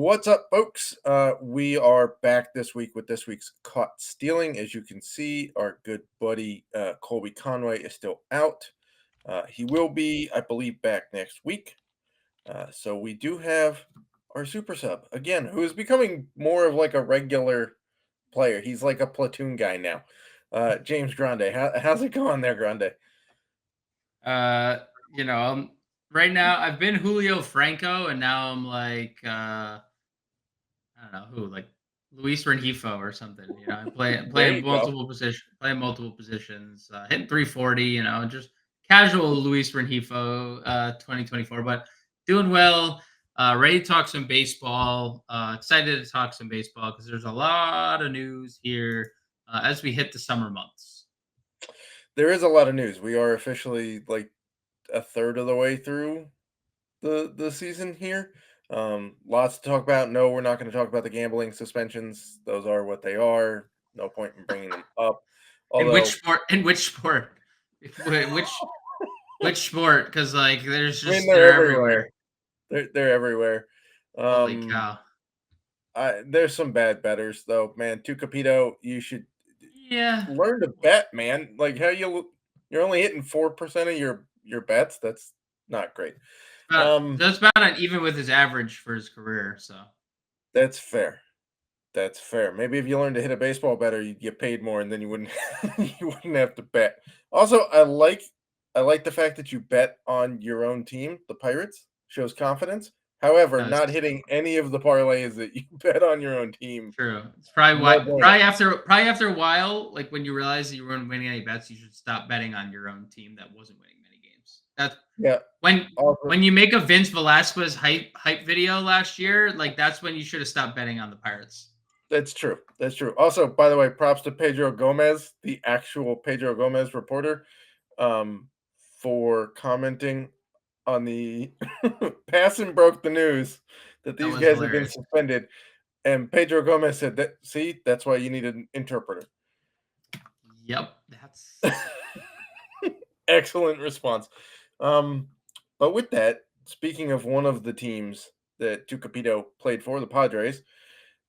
What's up, folks? We are back this week with this week's Caught Stealing. As you can see, our good buddy Colby Conway is still out. He will be, I believe, back next week. So we do have our super sub, again, who is becoming more of like a regular player. He's like a platoon guy now. James Grande. How's it going there, Grande? Uh, right now I've been Julio Franco, and now I'm like, I don't know who, like Luis Rengifo or something. I'm There you go. playing multiple positions, hitting 340. Just casual Luis Rengifo, 2024, but doing well. Ready to talk some baseball. Excited to talk some baseball because there's a lot of news here as we hit the summer months. There is a lot of news. We are officially like a third of the way through the season here. Lots to talk about. No, we're not going to talk about the gambling suspensions. Those are what they are. No point in bringing them up. In which Although, sport? In which sport? Which sport? Because like I mean, they're they're everywhere. everywhere. They're everywhere. Holy Um, cow! there's some bad betters though, man. Tucapito, you should Yeah, learn to bet, man. Like how you're only hitting 4% of your bets. That's not great. Um, that's about it. Even with his average for his career, so that's fair. That's fair. Maybe if you learned to hit a baseball better, you'd get paid more, and then you wouldn't you wouldn't have to bet. Also, I like the fact that you bet on your own team, the Pirates, shows confidence. However, that's not hitting any of the parlays that you bet on your own team, true. It's probably no why. bueno. Probably after a while, like when you realize that you weren't winning any bets, you should stop betting on your own team that wasn't winning many games. That's Yeah. when Also, when you make a Vince Velasquez hype video last year, like that's when you should have stopped betting on the Pirates. that's true. That's true. Also, by the way, props to Pedro Gomez, the actual Pedro Gomez reporter, um, for commenting on the Passon broke the news that That these was guys have been hilarious. suspended. And Pedro Gomez said that, see, that's why you need an interpreter. Yep, that's Excellent response. Um, but with that, speaking of one of the teams that Tucapito played for, the Padres,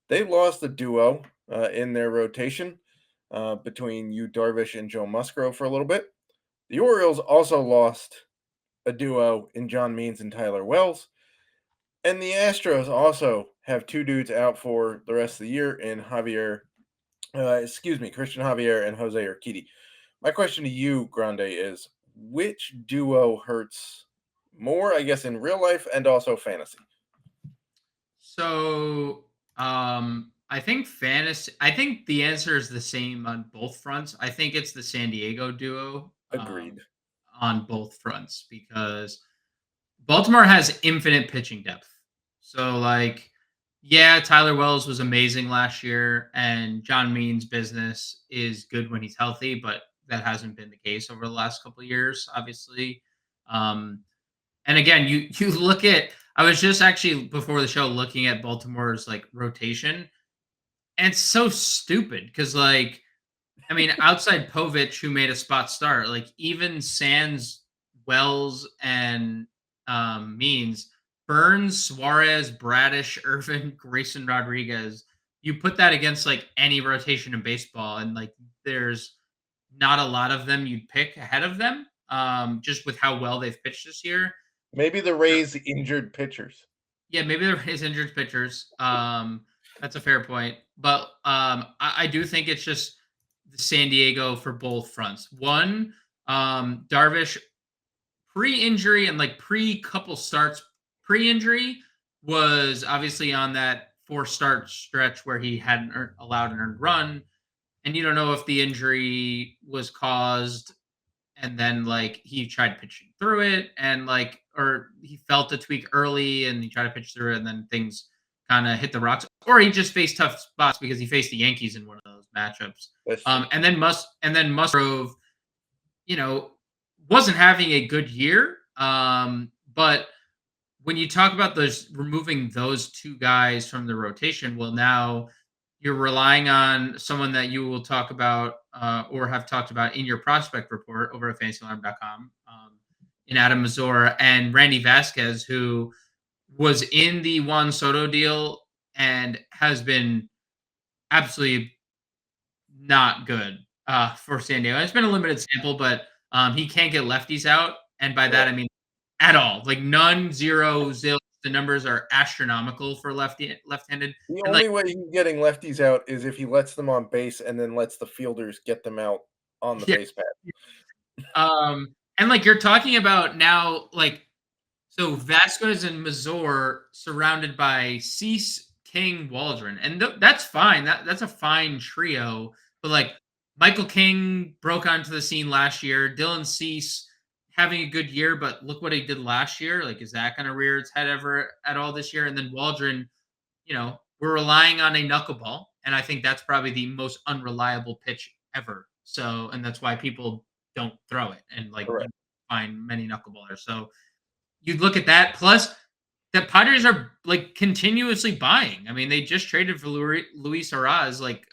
they lost a duo in their rotation between Yu Darvish and Joe Musgrove for a little bit. The Orioles also lost a duo in John Means and Tyler Wells. And the Astros also have two dudes out for the rest of the year in Christian Javier and Jose Urquidy. My question to you, Grande, is which duo hurts more, I guess, in real life and also fantasy? so. I think the answer is the same on both fronts. I think it's the San Diego duo Agreed. on both fronts because Baltimore has infinite pitching depth. So like, yeah, Tyler Wells was amazing last year, and John Means' business is good when he's healthy, but that hasn't been the case over the last couple of years, obviously. Um, and again, you look at. I was just actually before the show looking at Baltimore's like rotation, and it's so stupid because like I mean, outside Povich, who made a spot start, like even Sands, Wells, and Means, Burns, Suarez, Bradish, Irvin, Grayson Rodriguez. You put that against like any rotation in baseball, and like there's not a lot of them you'd pick ahead of them, just with how well they've pitched this year. Maybe the So Rays injured pitchers. yeah, maybe there is injured pitchers. That's a fair point, but I do think it's just the San Diego for both fronts. One, Darvish pre-injury and like pre-couple starts pre-injury was obviously on that four-start stretch where he hadn't allowed an earned run, and you don't know if the injury was caused and then like he tried pitching through it and like or he felt a tweak early and he tried to pitch through it and then things kind of hit the rocks or he just faced tough spots because he faced the Yankees in one of those matchups. That's true. And then Musgrove, you know, wasn't having a good year. But when you talk about those removing those two guys from the rotation, well, now you're relying on someone that you will talk about or have talked about in your prospect report over at fantasyalarm.com in Adam Mazur and Randy Vasquez, who was in the Juan Soto deal and has been absolutely not good for San Diego. It's been a limited sample, but he can't get lefties out, and by that Right. I mean at all. Like none, zero, zilch. The numbers are astronomical for left-handed, The and like only way he's getting lefties out is if he lets them on base and then lets the fielders get them out on the yeah. base path. And like you're talking about now, like so Vasquez and Mazur surrounded by Cease, King, Waldron, and that's fine. That's a fine trio. But like Michael King broke onto the scene last year. Dylan Cease having a good year, but look what he did last year. Like, is that going to rear its head ever at all this year? And then Waldron, we're relying on a knuckleball, and I think that's probably the most unreliable pitch ever. So, and that's why people don't throw it, and like you Correct. find many knuckleballers. So you look at that. Plus, the Padres are like continuously buying. I mean, they just traded for Luis Arraez like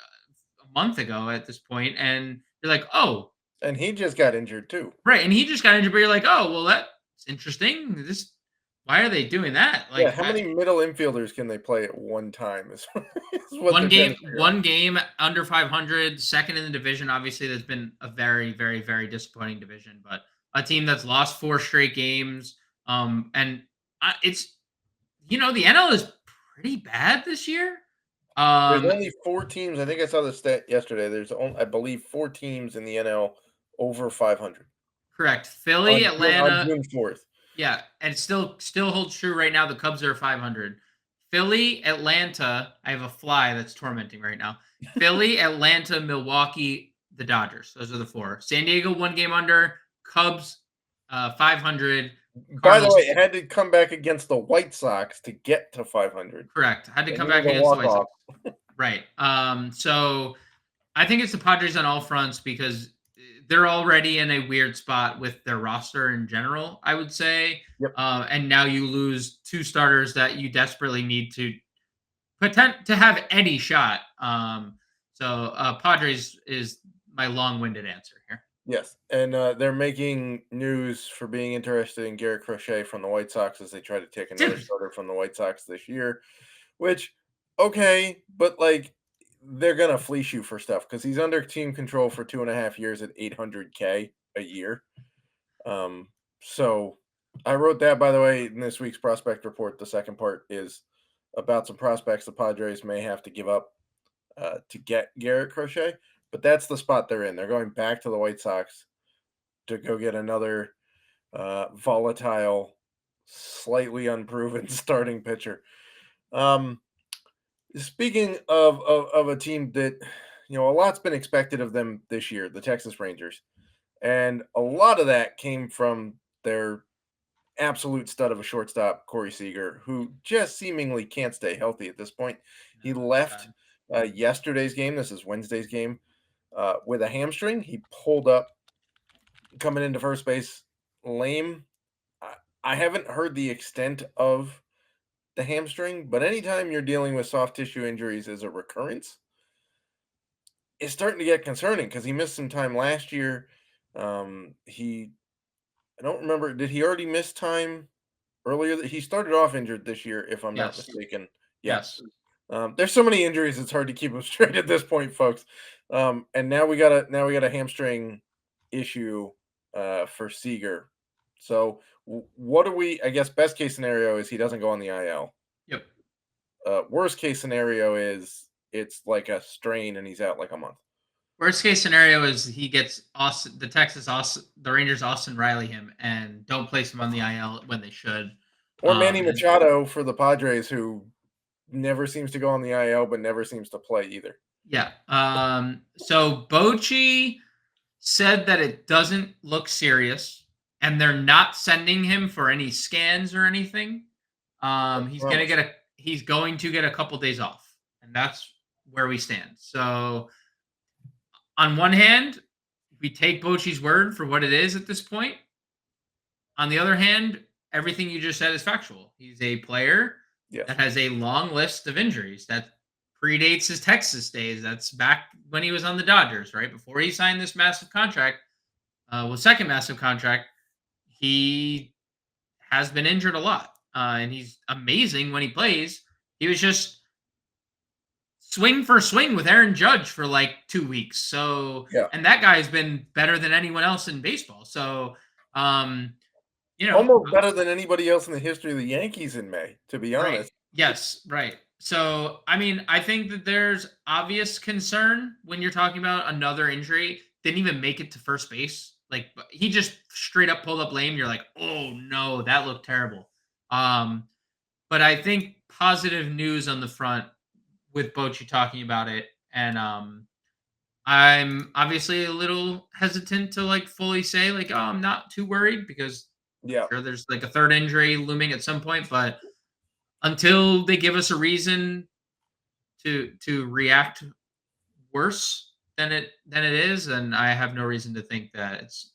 a month ago at this point, and you're like, oh, And he just got injured too. right, and he just got injured. But you're like, oh, well, that's interesting. Why are they doing that? Yeah, Like, how many middle infielders can they play at one time is is what one they're trying game, to figure out. one game under 500, second in the division. Obviously, that's been a very, very, very disappointing division. But a team that's lost 4 straight games, and it's the NL is pretty bad this year. There's Um, only 4 teams, I think I saw the stat yesterday, there's only, I believe, 4 teams in the NL over 500 correct. Philly, on Atlanta, June 4th. yeah, and it still holds true right now. The Cubs are 500. Philly, Atlanta. I have a fly that's tormenting right now. Philly, Atlanta, Milwaukee, the Dodgers. Those are the 4. San Diego 1 game under. Cubs, 500. By the Cardinals, way, it had to come back against the White Sox to get to 500, correct. Had to and come it was back a against the White Sox. walk-off. Right. So I think it's the Padres on all fronts because they're already in a weird spot with their roster in general, I would say. Yep. And now you lose 2 starters that you desperately need to to have any shot. So Padres is my long-winded answer here. Yes, and, they're making news for being interested in Gerrit Cole from the White Sox as they try to take another Dude, starter from the White Sox this year, which, okay, but, like, they're gonna fleece you for stuff because he's under team control for 2.5 years at 800K a year. Um, so I wrote that, by the way, in this week's prospect report. The second part is about some prospects the Padres may have to give up to get Gerrit Cole, but that's the spot they're in. They're going back to the White Sox to go get another volatile, slightly unproven starting pitcher. Um, Speaking of a team that a lot's been expected of them this year, the Texas Rangers, and a lot of that came from their absolute stud of a shortstop, Corey Seager, who just seemingly can't stay healthy at this point. He no, it's left bad. yesterday's game. This is Wednesday's game with a hamstring. He pulled up coming into first base lame. I haven't heard the extent of the hamstring, but anytime you're dealing with soft tissue injuries as a recurrence, it's starting to get concerning because he missed some time last year. He I don't remember. Did he already miss time earlier? He started off injured this year, if I'm not Yes. mistaken. Yeah. Yes. There's so many injuries; it's hard to keep them straight at this point, folks. And now we got a hamstring issue for Seager. So what do we? I guess best case scenario is he doesn't go on the IL. Yep. Worst case scenario is it's like a strain and he's out like a month. Worst case scenario is he gets the Rangers Austin Riley him and don't place him on the IL when they should. Or Manny And Machado for the Padres, who never seems to go on the IL, but never seems to play either. yeah. So Bochy said that it doesn't look serious and they're not sending him for any scans or anything. He's going to get a couple days off, and that's where we stand. So on one hand, we take Bochy's word for what it is at this point. On the other hand, everything you just said is factual. He's a player Yes. that has a long list of injuries that predates his Texas days. That's back when he was on the Dodgers, right? Before he signed this massive contract, second massive contract, he has been injured a lot. And he's amazing when he plays. He was just swing for swing with Aaron Judge for like 2 weeks. So, Yeah. and that guy's been better than anyone else in baseball. So, um, you know, Almost better than anybody else in the history of the Yankees in May, to be right. honest. Yes, right. So, I mean, I think that there's obvious concern when you're talking about another injury. Didn't even make it to first base. Like he just straight up pulled up lame. You're like, oh no, that looked terrible. Um, but I think positive news on the front with Bochy talking about it, and I'm obviously a little hesitant to like fully say like, oh, I'm not too worried because Yeah. sure there's like a third injury looming at some point, but until they give us a reason to react worse than it is, and I have no reason to think that it's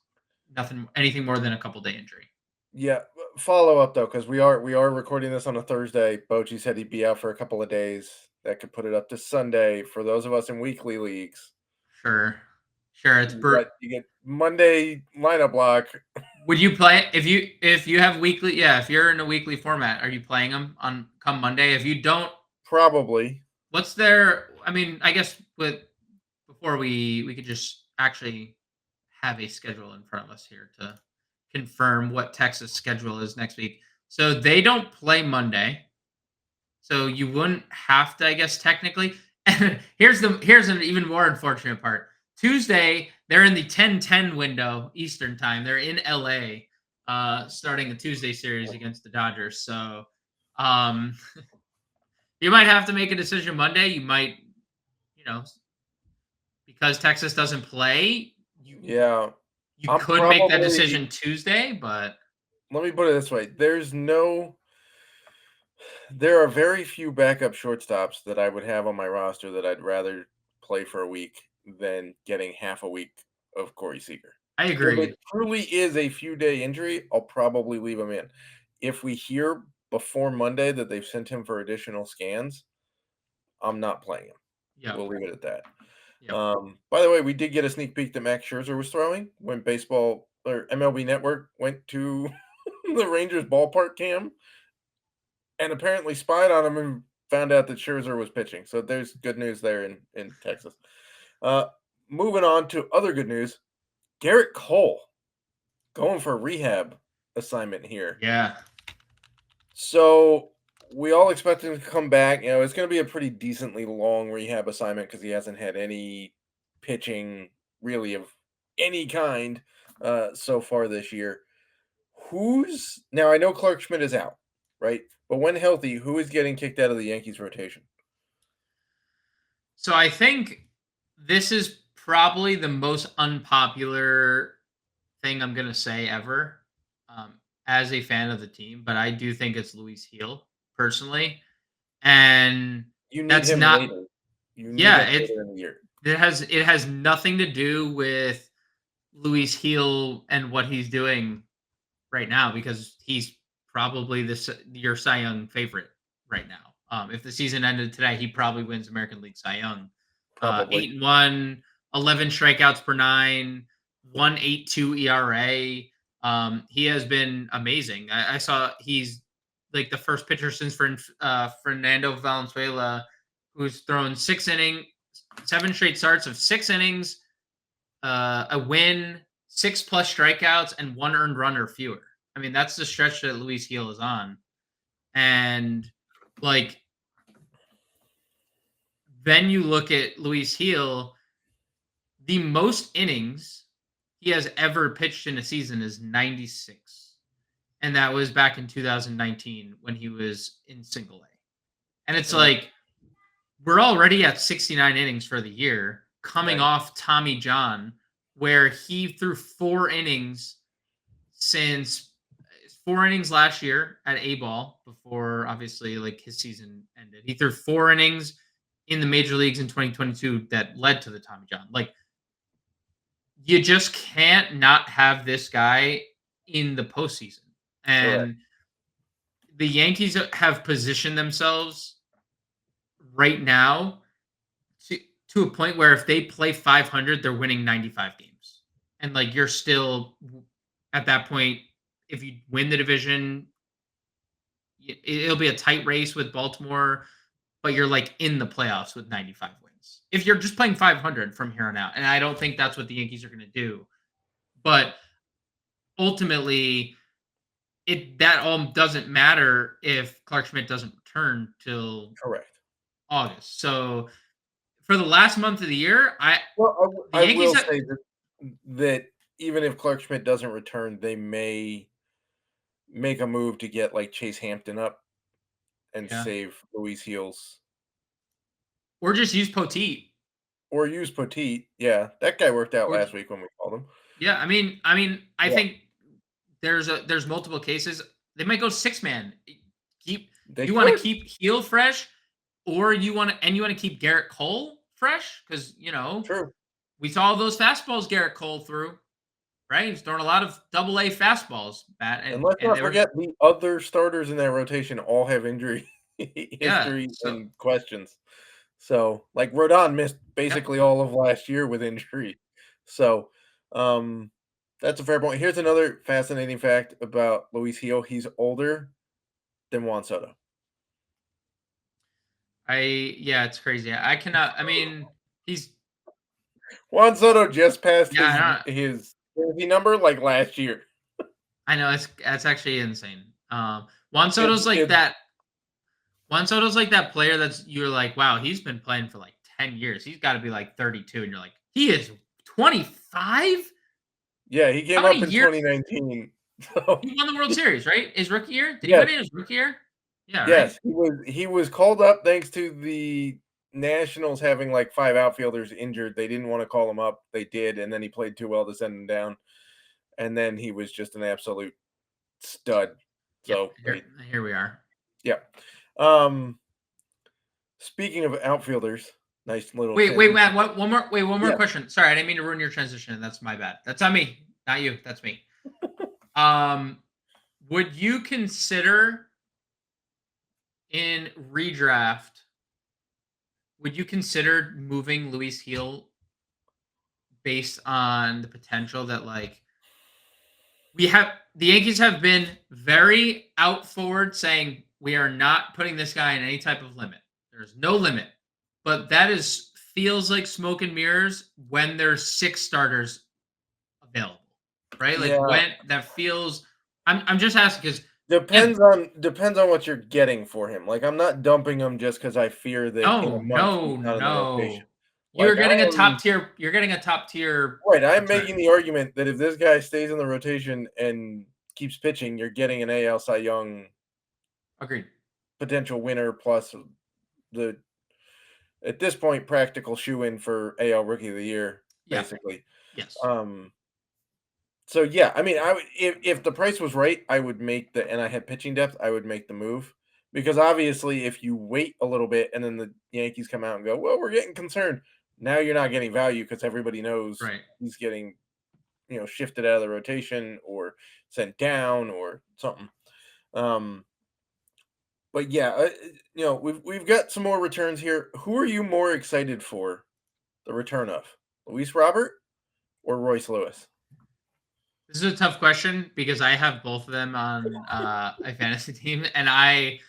nothing anything more than a couple day injury. Yeah. Follow up though, because we are recording this on a Thursday. Bochy said he'd be out for a couple of days. That could put it up to Sunday for those of us in weekly leagues. Sure, sure. It's You get Monday lineup block. Would you play if you have weekly? Yeah, if you're in a weekly format, are you playing them on come Monday? If you don't, Probably. what's their? I mean, I guess with before we could just actually have a schedule in front of us here to confirm what Texas schedule is next week. So they don't play Monday. So you wouldn't have to, I guess, technically. And here's an even more unfortunate part. Tuesday, they're in the 10-10 window Eastern time. They're in LA, starting the Tuesday series against the Dodgers. So um, you might have to make a decision Monday. You might, you know, because Texas doesn't play, Yeah. you I'm could make that probably decision Tuesday, but Let me put it this way. There are very few backup shortstops that I would have on my roster that I'd rather play for a week than getting half a week of Corey Seager. I If it agree. truly is a few day injury, I'll probably leave him in. If we hear before Monday that they've sent him for additional scans, I'm not playing him. Yep. We'll leave it at that. Yep. By the way, we did get a sneak peek that Max Scherzer was throwing when baseball or MLB Network went to the Rangers ballpark cam and apparently spied on him and found out that Scherzer was pitching. So there's good news there in Texas. Uh, Moving on to other good news, Gerrit Cole going for a rehab assignment here. Yeah. So we all expect him to come back. It's going to be a pretty decently long rehab assignment because he hasn't had any pitching really of any kind so far this year. Who's now? I know Clark Schmidt is out, right? But when healthy, who is getting kicked out of the Yankees rotation? So I think this is probably the most unpopular thing I'm gonna say ever, as a fan of the team, but I do think it's Luis Heel personally, and You need that's him not. later. You need Yeah, him later in the year. it has nothing to do with Luis Heel and what he's doing right now because he's probably your Cy Young favorite right now. If the season ended today, he probably wins American League Cy Young. Probably. 8-1, 11 strikeouts per nine, 1.82 ERA. He has been amazing. I saw he's like the first pitcher since Fernando Valenzuela, who's thrown 7 straight starts of 6 innings, a win, 6+ strikeouts, and 1 earned run or fewer. I mean, that's the stretch that Luis Heel is on. And like, then you look at Luis Heel, the most innings he has ever pitched in a season is 96. And that was back in 2019 when he was in single A. And it's like, we're already at 69 innings for the year, coming Right. off Tommy John, where he threw 4 innings since 4 innings last year at A ball before obviously like his season ended. He threw 4 innings in the major leagues in 2022 that led to the Tommy John. Like, you just can't not have this guy in the postseason. Correct. And the Yankees have positioned themselves right now to a point where if they play 500, they're winning 95 games. And like, you're still at that point, if you win the division, it'll be a tight race with Baltimore but you're like in the playoffs with 95 wins. If you're just playing 500 from here on out, and I don't think that's what the Yankees are going to do, but ultimately, that all doesn't matter if Clark Schmidt doesn't return till Correct. August. So for the last month of the year, Well, the I Yankees will say that even if Clark Schmidt doesn't return, they may make a move to get like Chase Hampton up and yeah, save Luis Heels or just use Poteet. or use Poteet. Yeah, that guy worked out Or last week when we called him. yeah, I Yeah, think there's multiple cases. They might go 6-man. they You want to could. keep Heel fresh, or you want to keep Gerrit Cole fresh because True. we saw those fastballs Gerrit Cole threw. Right, he's throwing a lot of double-A fastballs, Matt, And and let's and not they were forget the other starters in that rotation all have injury yeah. history So and questions. So, like Rodon missed yep. basically all of last year with injury. So, um, that's a fair point. Here's another fascinating fact about Luis Gil. He's older than Juan Soto. Yeah, it's crazy. I cannot. I mean, he's Juan Soto just passed yeah. his jersey number like last year. I know that's actually insane. Juan It's Soto's like it's that. Juan Soto's like that player that's you're like, wow, he's been playing for like 10 years. He's got to be like 32, and you're like, he is 25. yeah, he How came many up in years? 2019. So He won the World Series, right? His rookie year? Did he yes, win it his rookie year? Yeah, right. yes, he was called up thanks to the Nationals having like 5 outfielders injured. They didn't wanna call him up. They did, and then he played too well to send him down, and then he was just an absolute stud. Yep. So Here, they here we are. yeah. Um, speaking of outfielders, nice little Wait, transition. Matt. One more Yeah. question. Sorry, I didn't mean to ruin your transition. That's my bad. That's on me, not you. That's me. Would you consider in redraft? Would you consider moving Luis Heel based on the potential that the Yankees have been very out forward saying we are not putting this guy in any type of limit. There's no limit. But that is feels like smoke and mirrors when there's 6 starters available. Right? Like Yeah. when that feels I'm just asking because again, Depends on what you're getting for him. Like, I'm not dumping him just because I fear that in a no, month he's no, not in the rotation. no. Like, You're getting a top tier right, I'm return. making the argument that if this guy stays in the rotation and keeps pitching, you're getting an AL Cy Young Agreed. potential winner plus the at this point, practical shoe-in for AL Rookie of the Year, Yeah. basically. Yes. Um, so yeah, I mean, I would if the price was right, I would make and I had pitching depth, I would make the move. Because obviously, if you wait a little bit and then the Yankees come out and go, "Well, we're getting concerned," now you're not getting value because everybody knows Right. he's getting, shifted out of the rotation or sent down or something. Um, but yeah, we've got some more returns here. Who are you more excited for the return of? Luis Robert or Royce Lewis? This is a tough question because I have both of them on a fantasy team, and I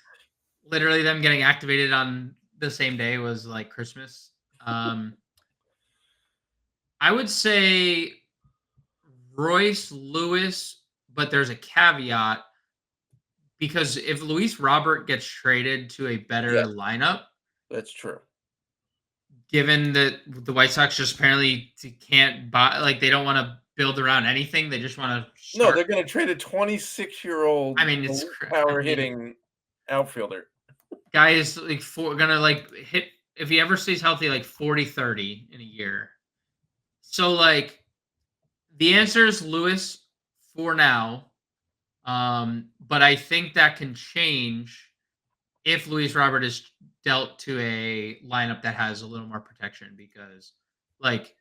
literally them getting activated on the same day was like Christmas. Um, I would say Royce Lewis, but there's a caveat because if Luis Robert gets traded to a better Yes, lineup, that's true. given that the White Sox just apparently can't buy, like they don't want to build around anything, they just want to No, start. they're going to trade a 26-year-old I mean, elite I power mean, hitting outfielder. guy is like gonna like hit if he ever stays healthy like 40-30 in a year. So like the answer is Lewis for now. But I think that can change if Luis Robert is dealt to a lineup that has a little more protection because like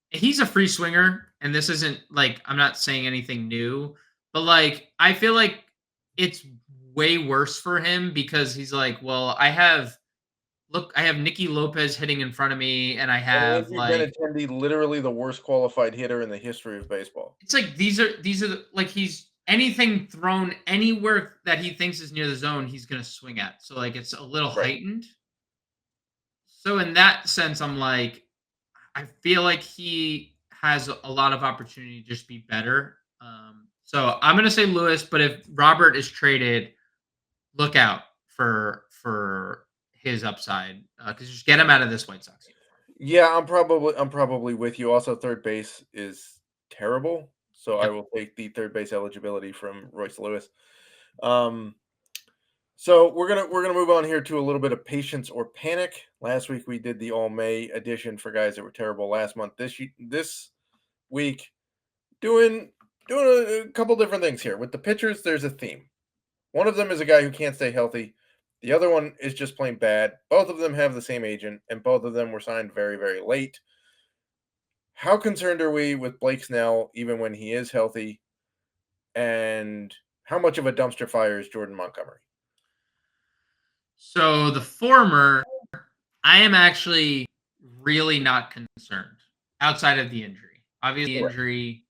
he's a free swinger and this isn't like I'm not saying anything new, but like I feel like it's way worse for him because he's like, well, I have Nicky Lopez hitting in front of me and I And have Andrew like Benintendi, literally the worst qualified hitter in the history of baseball. it's like like he's anything thrown anywhere that he thinks is near the zone, he's gonna swing at. So like it's a little Right. heightened. So in that sense, I'm like, I feel like he has a lot of opportunity to just be better. So I'm gonna say Lewis, but if Robert is traded, look out for his upside because just get him out of this White Sox uniform. Yeah, I'm probably with you. Also, third base is terrible, so I Yep. will take the third base eligibility from Royce Lewis. Um, so we're gonna move on here to a little bit of patience or panic. Last week we did the all May edition for guys that were terrible last month. This week doing a couple different things here. With the pitchers, there's a theme. One of them is a guy who can't stay healthy. The other one is just plain bad. Both of them have the same agent, and both of them were signed very, very late. How concerned are we with Blake Snell, even when he is healthy? And how much of a dumpster fire is Jordan Montgomery? So the former, I am actually really not concerned outside of the injury. Obviously, the Correct. injury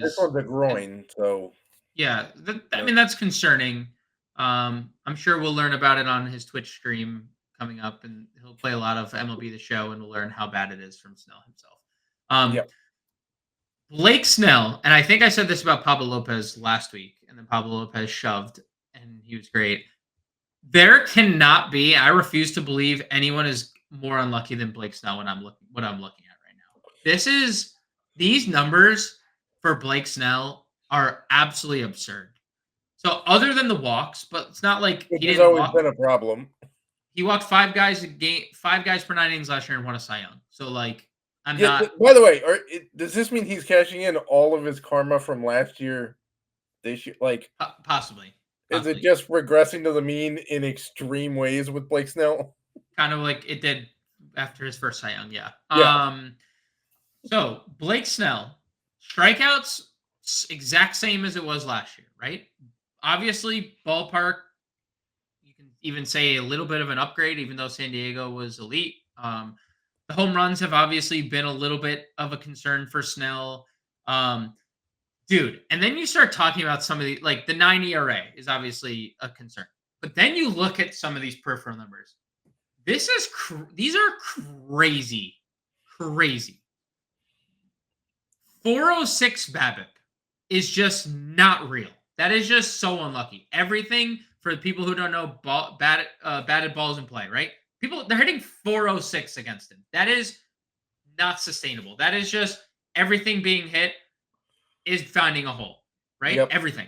This is one's a groin, so yeah. I yeah. mean that's concerning. I'm sure we'll learn about it on his Twitch stream coming up, and he'll play a lot of MLB The Show, and we'll learn how bad it is from Snell himself. Yep. Blake Snell, and I think I said this about Pablo Lopez last week, and then Pablo Lopez shoved, and he was great. There cannot be. I refuse to believe anyone is more unlucky than Blake Snell when I'm looking what I'm looking at right now. These numbers for Blake Snell are absolutely absurd. So other than the walks, but it's not like Which he has didn't always walk. been a problem. He walked 5 guys a game, 5 guys per 9 innings last year and won a Cy Young. So like I'm Yeah. not By the way, does this mean he's cashing in all of his karma from last year? This year, like, possibly is it possibly just regressing to the mean in extreme ways with Blake Snell? kind of like it did after his first Cy Young. Yeah. Yeah. So Blake Snell, strikeouts exact same as it was last year, right? Obviously, ballpark. You can even say a little bit of an upgrade, even though San Diego was elite. The home runs have obviously been a little bit of a concern for Snell. Um, dude, and then you start talking about some of the like the 9 ERA is obviously a concern. But then you look at some of these peripheral numbers. These are crazy, crazy. 406 BABIP is just not real. That is just so unlucky. Everything for the people who don't know, batted balls in play, right? People they're hitting 406 against him. That is not sustainable. That is just everything being hit is finding a hole, right? Yep. Everything.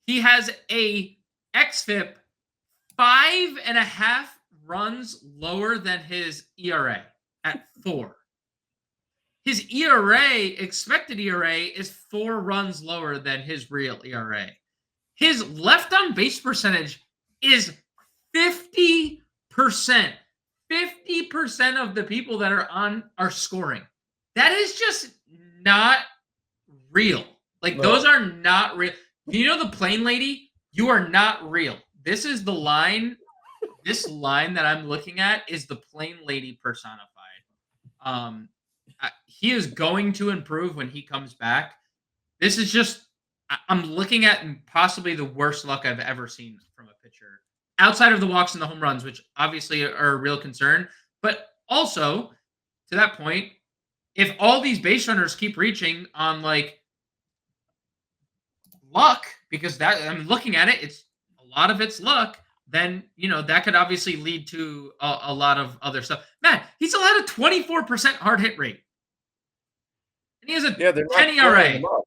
He has a xFIP 5.5 runs lower than his ERA at 4. His ERA, expected ERA, is 4 runs lower than his real ERA. His left on base percentage is 50%. 50% of the people that are on are scoring. That is just not real. Like No. those are not real. You know the plane lady? You are not real. This is the line. This line that I'm looking at is the plane lady personified. He is going to improve when he comes back. This is just I'm looking at possibly the worst luck I've ever seen from a pitcher outside of the walks and the home runs, which obviously are a real concern. But also to that point, if all these base runners keep reaching on like luck, because that I'm looking at it, it's a lot of it's luck. Then that could obviously lead to a lot of other stuff. Man, he's allowed a 24% hard hit rate. And he has a Yeah, they're not 10 squaring ERA. him up.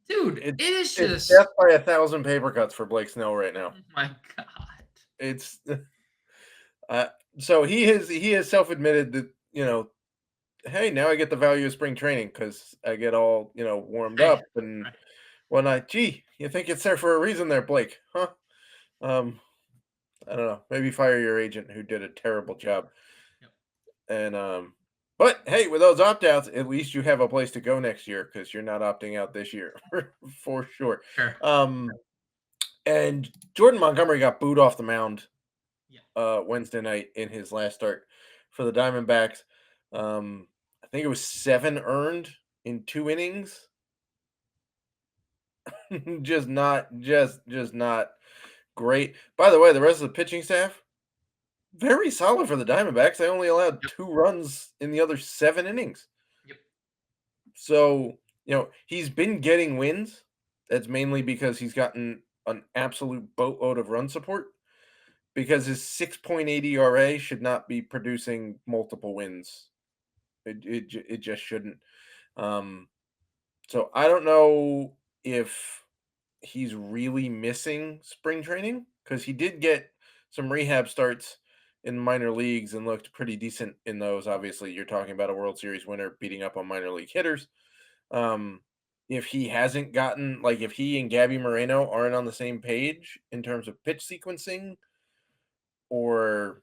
Dude, it is It's just death by 1,000 paper cuts for Blake Snell right now. oh my god. It's uh, so he has self-admitted that, hey, now I get the value of spring training because I get all, warmed Hey, up and right. whatnot. Gee, you think it's there for a reason there, Blake? Huh? Um, I don't know. Maybe fire your agent who did a terrible job. Yep. And but hey, with those opt-outs, at least you have a place to go next year because you're not opting out this year for sure. Sure. And Jordan Montgomery got booed off the mound Yeah. Wednesday night in his last start for the Diamondbacks. I think it was 7 earned in 2 innings. just not great. By the way, the rest of the pitching staff, very solid for the Diamondbacks. They only allowed Yep. 2 runs in the other 7 innings. Yep. So, he's been getting wins. That's mainly because he's gotten an absolute boatload of run support because his 6.8 ERA should not be producing multiple wins. It just shouldn't. Um, so I don't know if he's really missing spring training because he did get some rehab starts in minor leagues and looked pretty decent in those. Obviously, you're talking about a World Series winner beating up on minor league hitters. Um, if he hasn't gotten like if he and Gabby Moreno aren't on the same page in terms of pitch sequencing or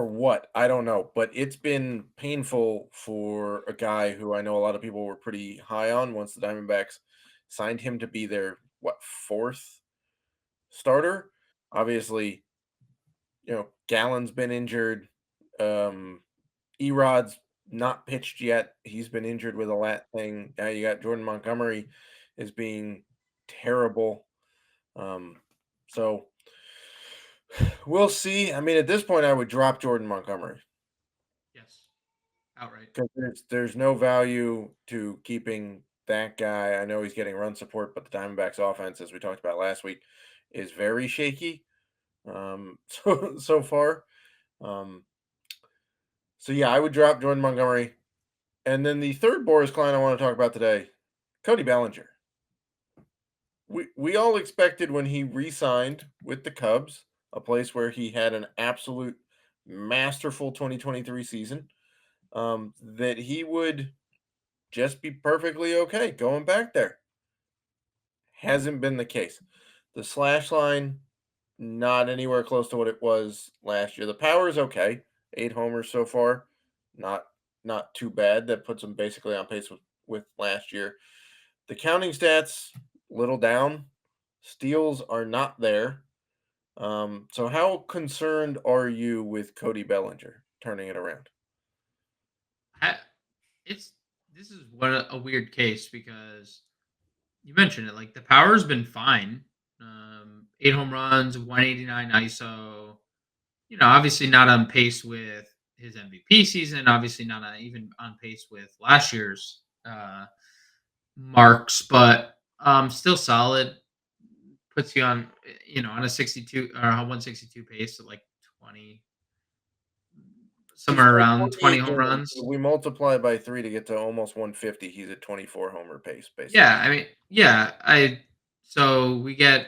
what, I don't know, but it's been painful for a guy who I know a lot of people were pretty high on once the Diamondbacks signed him to be their fourth starter. Obviously, Gallen's been injured. Um, Erod's not pitched yet. He's been injured with a lat thing. Now you got Jordan Montgomery is being terrible. Um, so we'll see. I mean, at this point, I would drop Jordan Montgomery Yes. Outright. because there's no value to keeping that guy. I know he's getting run support, but the Diamondbacks offense, as we talked about last week, is very shaky. So far. Um, so yeah, I would drop Jordan Montgomery. And then the third Boris client I want to talk about today, Cody Bellinger. We all expected when he re-signed with the Cubs, a place where he had an absolute masterful 2023 season, that he would just be perfectly okay going back there. Hasn't been the case. The slash line, not anywhere close to what it was last year. The power is okay. 8 homers so far. Not not too bad. That puts him basically on pace with last year. The counting stats, little down. Steals are not there. So how concerned are you with Cody Bellinger turning it around? I, it's this is what a weird case because you mentioned it. Like the power's been fine. 8 home runs, 189 ISO. Obviously not on pace with his MVP season. Obviously not even on pace with last year's marks, but still solid. Puts you on on a 62 or a 162 pace at like 20, He's somewhere got around 20 28 home homers. runs. We multiply by 3 to get to almost 150. He's at 24 homer pace, basically. Yeah, I mean, yeah, so we get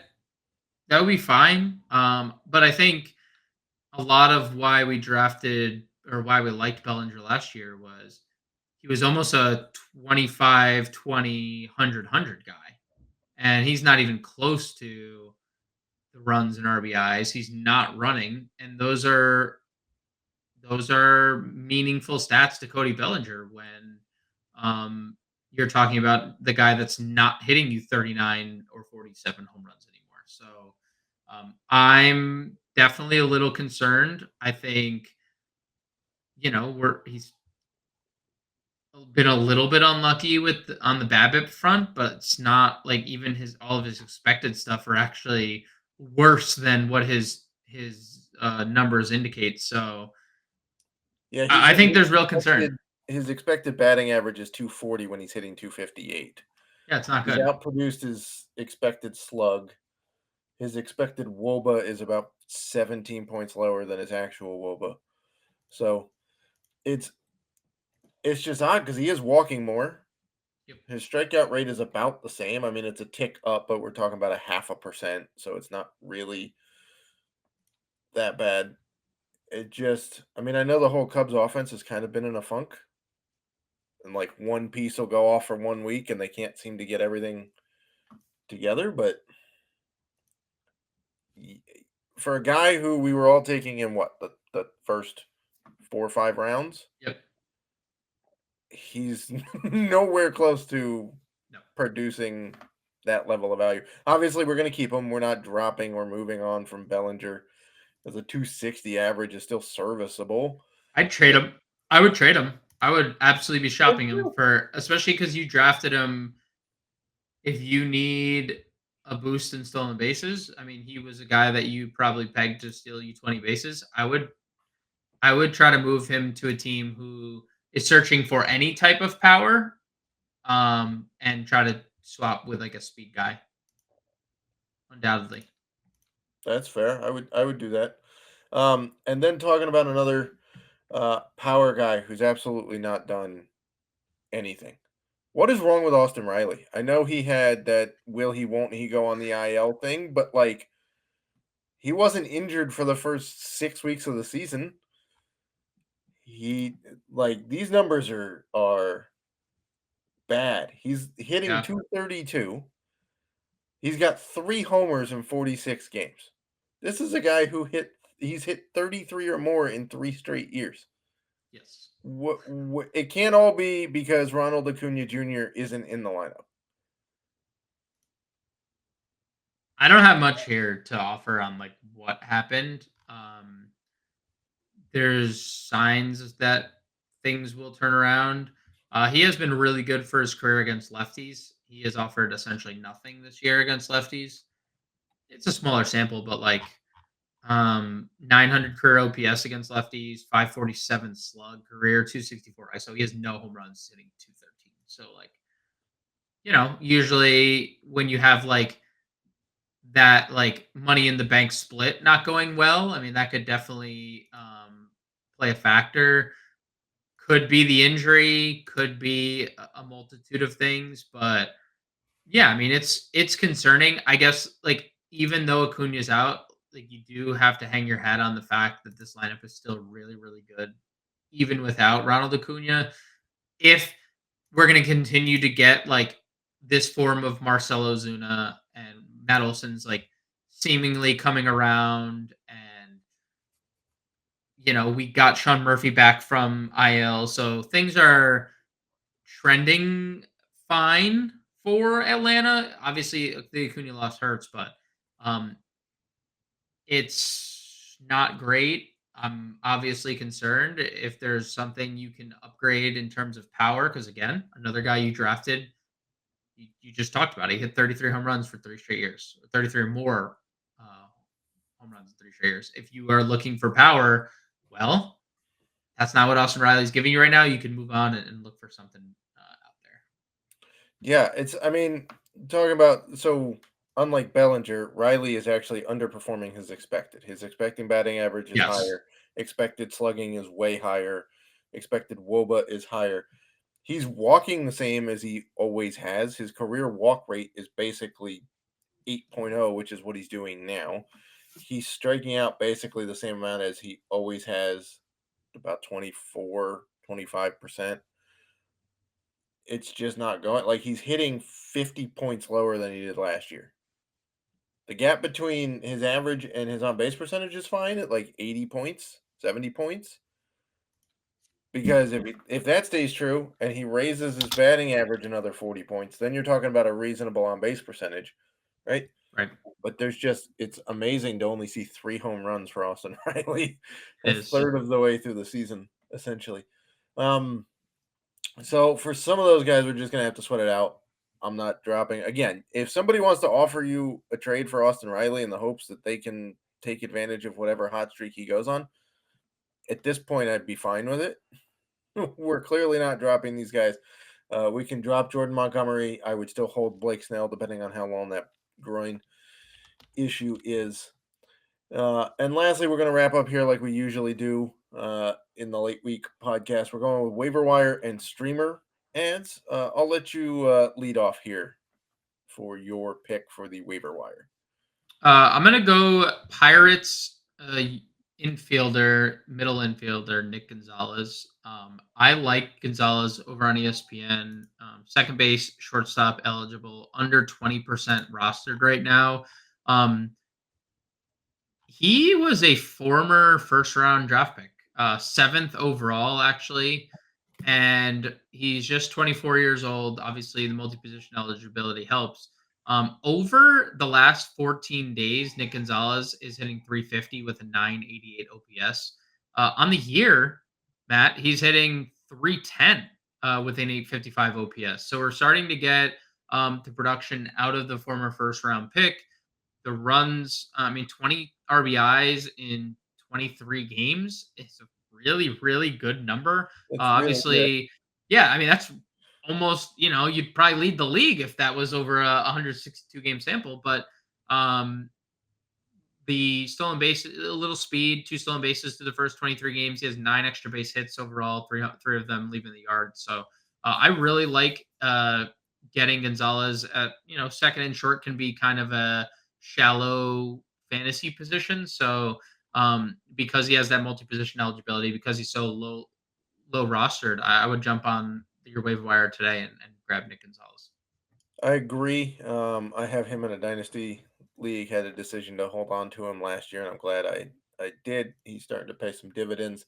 that would be fine. But I think a lot of why we drafted or why we liked Bellinger last year was he was almost a 25, 20, 100 guy. And he's not even close to the runs and RBIs. He's not running. And those are meaningful stats to Cody Bellinger when um, you're talking about the guy that's not hitting you 39 or 47 home runs anymore. So I'm definitely a little concerned. I think he's been a little bit unlucky on the BABIP front, but it's not like even his all of his expected stuff are actually worse than what his numbers indicate. So Yeah, I think there's real concern. his expected batting average is 240 when he's hitting 258. Yeah, it's not He's good. outproduced his expected slug. His expected WOBA is about 17 points lower than his actual WOBA. So it's just odd because he is walking more. Yep. His strikeout rate is about the same. I mean, it's a tick up, but we're talking about a 0.5%, so it's not really that bad. I mean, I know the whole Cubs offense has kind of been in a funk, and like one piece will go off for 1 week, and they can't seem to get everything together. But y- for a guy who we were all taking in the first 4 or 5 rounds, Yep. he's nowhere close to No. producing that level of value. Obviously, we're going to keep him. We're not dropping or moving on from Bellinger. As a 260 average is still serviceable. I'd trade him. I would trade him. I would absolutely be Would shopping him you? for, especially because you drafted him. If you need, a boost in stolen bases. I mean, he was a guy that you probably pegged to steal you 20 bases. I would try to move him to a team who is searching for any type of power, and try to swap with like a speed guy, undoubtedly. That's fair. I would do that. And then talking about another power guy who's absolutely not done anything. What is wrong with Austin Riley? I know he had that will he won't he go on the IL thing, but like he wasn't injured for the first 6 weeks of the season. He like these numbers are bad. He's hitting Yeah. 232. He's got 3 homers in 46 games. This is a guy he's hit 33 or more in 3 straight years. Yes. What it can't all be because Ronald Acuna Jr. isn't in the lineup. I don't have much here to offer on like what happened. There's signs that things will turn around. He has been really good for his career against lefties. He has offered essentially nothing this year against lefties. It's a smaller sample, but like 900 career OPS against lefties, 547 slug career, 264 ISO. He has no home runs, hitting 213. So like, usually when you have like that like money in the bank split not going well, I mean that could definitely play a factor. Could be the injury, could be a multitude of things, but yeah, I mean it's concerning. I guess like even though Acuna's out, like you do have to hang your hat on the fact that this lineup is still really, really good, even without Ronald Acuna. If we're gonna continue to get like this form of Marcelo Zuna and Matt Olson's like seemingly coming around, and we got Sean Murphy back from IL, so things are trending fine for Atlanta. Obviously, the Acuna loss hurts, but um, it's not great. I'm obviously concerned if there's something you can upgrade in terms of power, because again, another guy you drafted, you just talked about. He hit 33 home runs for 3 straight years, 33 or more uh, home runs in 3 straight years. If you are looking for power, well, that's not what Austin Riley's giving you right now. You can move on and look for something out there. Yeah, I mean, talking about so unlike Bellinger, Riley is actually underperforming his expected. His expecting batting average is Yes. higher, expected slugging is way higher, expected WOBA is higher. He's walking the same as he always has. His career walk rate is basically 8.0, which is what he's doing now. He's striking out basically the same amount as he always has, about 24, 25%. It's just not going like he's hitting 50 points lower than he did last year. The gap between his average and his on base percentage is fine at like 80 points, 70 points. Because if that stays true and he raises his batting average another 40 points, then you're talking about a reasonable on base percentage, right? Right. But it's amazing to only see 3 home runs for Austin Riley, a It is. third of the way through the season, essentially. Um, so for some of those guys, we're just gonna have to sweat it out. I'm not dropping again. If somebody wants to offer you a trade for Austin Riley in the hopes that they can take advantage of whatever hot streak he goes on, at this point, I'd be fine with it. We're clearly not dropping these guys. We can drop Jordan Montgomery. I would still hold Blake Snell, depending on how long that groin issue is. And lastly, we're going to wrap up here like we usually do in the late week podcast. We're going with waiver wire and streamer ads. I'll let you lead off here for your pick for the waiver wire. I'm gonna go Pirates middle infielder Nick Gonzalez. I like Gonzalez over on ESPN. Second base, shortstop eligible, under 20% rostered right now. Um, he was a former first round draft pick, seventh overall actually, and he's just 24 years old. Obviously, the multi-position eligibility helps. Over the last 14 days, Nick Gonzalez is hitting 350 with a 988 OPS. On the year, Matt, he's hitting 310 with an 855 OPS. So we're starting to get the production out of the former first round pick. The runs, 20 RBIs in 23 games is a really, really good number. It's really good. Obviously, yeah, that's almost, you'd probably lead the league if that was over a 162 game sample. But um, the stolen base, a little speed, 2 stolen bases to the first 23 games. He has 9 extra base hits overall, three of them leaving the yard. So I really like getting Gonzalez at, second and short can be kind of a shallow fantasy position. So because he has that multi-position eligibility, because he's so low rostered, I would jump on your waiver wire today and grab Nick Gonzalez. I agree. I have him in a dynasty league. Had a decision to hold on to him last year, and I'm glad I did. He's starting to pay some dividends.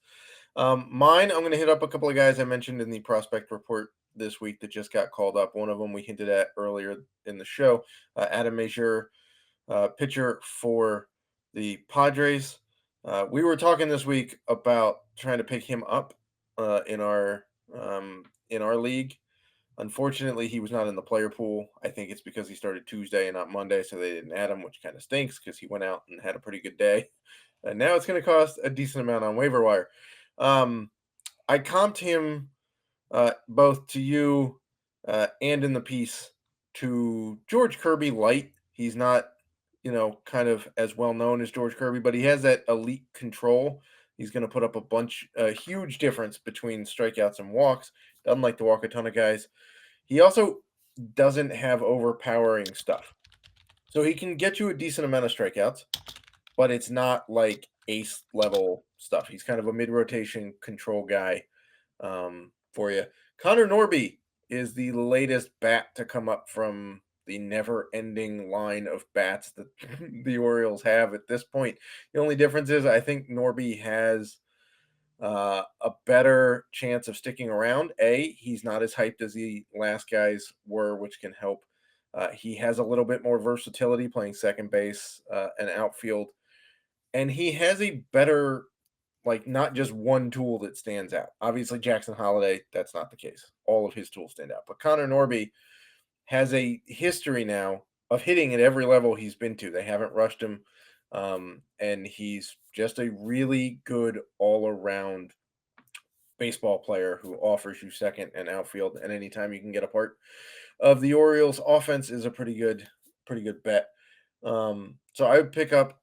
Mine, I'm going to hit up a couple of guys I mentioned in the prospect report this week that just got called up. One of them we hinted at earlier in the show. Adam Mazur, pitcher for the Padres. We were talking this week about trying to pick him up in our league. Unfortunately, he was not in the player pool. I think it's because he started Tuesday and not Monday, so they didn't add him, which kind of stinks because he went out and had a pretty good day. And now it's going to cost a decent amount on waiver wire. I comped him both to you and in the piece to George Kirby light. He's not, kind of as well known as George Kirby, but he has that elite control. He's going to put up a huge difference between strikeouts and walks. Doesn't like to walk a ton of guys. He also doesn't have overpowering stuff. So he can get you a decent amount of strikeouts, but it's not like ace level stuff. He's kind of a mid-rotation control guy for you. Connor Norby is the latest bat to come up from the never-ending line of bats that the Orioles have at this point. The only difference is I think Norby has a better chance of sticking around. He's not as hyped as the last guys were, which can help. He has a little bit more versatility playing second base and outfield. And he has a better, not just one tool that stands out. Obviously, Jackson Holiday, that's not the case. All of his tools stand out. But Connor Norby has a history now of hitting at every level he's been to. They haven't rushed him. And he's just a really good all-around baseball player who offers you second and outfield. And anytime you can get a part of the Orioles offense is a pretty good bet. So I would pick up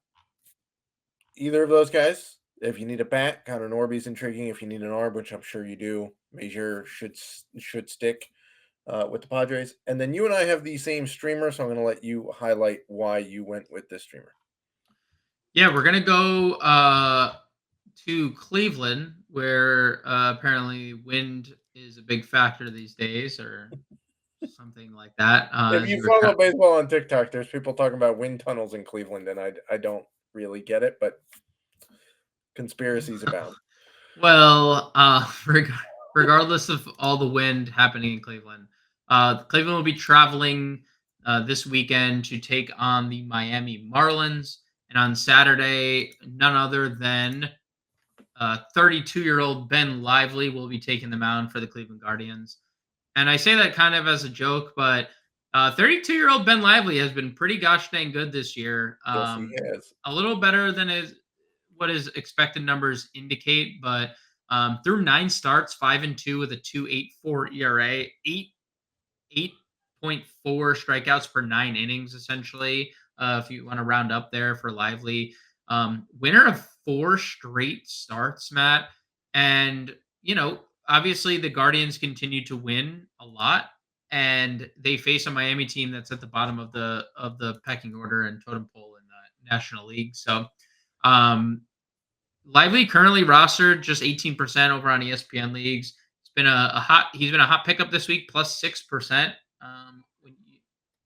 either of those guys. If you need a bat, Connor Norby's intriguing. If you need an arm, which I'm sure you do, Major should stick with the Padres. And then you and I have the same streamer, so I'm going to let you highlight why you went with this streamer. Yeah, we're going to go to Cleveland, where apparently wind is a big factor these days, or something like that. If you follow baseball on TikTok, there's people talking about wind tunnels in Cleveland, and I don't really get it, but conspiracies abound. Well, regardless of all the wind happening in Cleveland, Cleveland will be traveling this weekend to take on the Miami Marlins. And on Saturday, none other than 32-year-old Ben Lively will be taking the mound for the Cleveland Guardians. And I say that kind of as a joke, but 32-year-old Ben Lively has been pretty gosh dang good this year. Yes, he has. A little better than what his expected numbers indicate, but through 9 starts, 5-2 with a 2.84 ERA, 8.4 strikeouts per 9 innings, essentially. If you want to round up there for Lively, winner of 4 straight starts, Matt, and obviously the Guardians continue to win a lot, and they face a Miami team that's at the bottom of the pecking order and totem pole in the National League. So, Lively currently rostered just 18% over on ESPN leagues. He's been a hot pickup this week, plus 6%.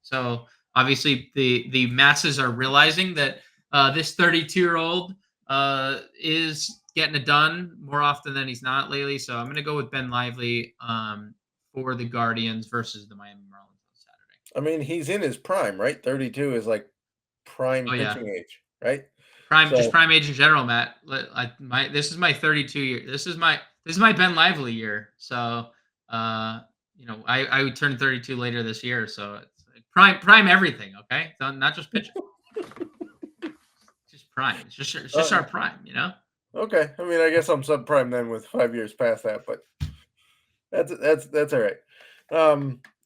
So obviously the masses are realizing that this 32-year-old is getting it done more often than he's not lately. So I'm going to go with Ben Lively for the Guardians versus the Miami Marlins on Saturday. I mean, he's in his prime, right? 32 is like prime pitching age, right? Just prime age in general, Matt. This is my 32 year. This is my Ben Lively year. So I would turn 32 later this year, so it's prime everything. Okay, so not just pitching, just prime. It's just our prime. Okay. I mean, I guess I'm subprime then with 5 years past that, but that's all right.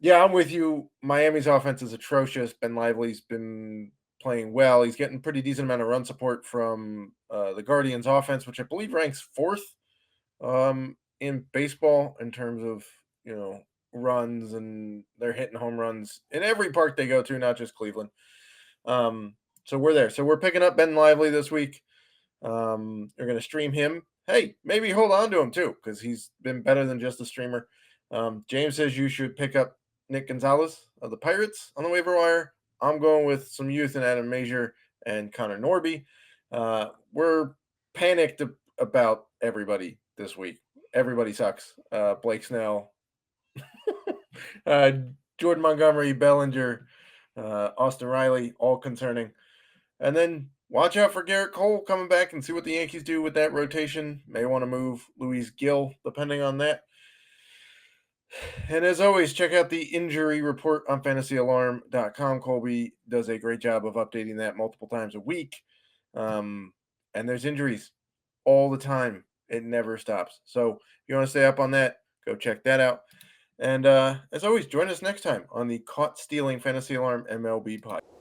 Yeah, I'm with you. Miami's offense is atrocious. Ben Lively's been playing well. He's getting pretty decent amount of run support from the Guardians' offense, which I believe ranks fourth in baseball in terms of runs, and they're hitting home runs in every park they go to, not just Cleveland. So we're there. So we're picking up Ben Lively this week. You're going to stream him. Hey, maybe hold on to him too, because he's been better than just a streamer. James says you should pick up Nick Gonzalez of the Pirates on the waiver wire. I'm going with some youth in Adam Major and Connor Norby. We're panicked about everybody this week. Everybody sucks. Blake Snell, Jordan Montgomery, Bellinger, Austin Riley, all concerning. And then watch out for Gerrit Cole coming back and see what the Yankees do with that rotation. May want to move Luis Gill, depending on that. And as always, check out the injury report on fantasyalarm.com. Colby does a great job of updating that multiple times a week. And there's injuries all the time. It never stops. So if you want to stay up on that, go check that out. And as always, join us next time on the Caught Stealing Fantasy Alarm MLB podcast.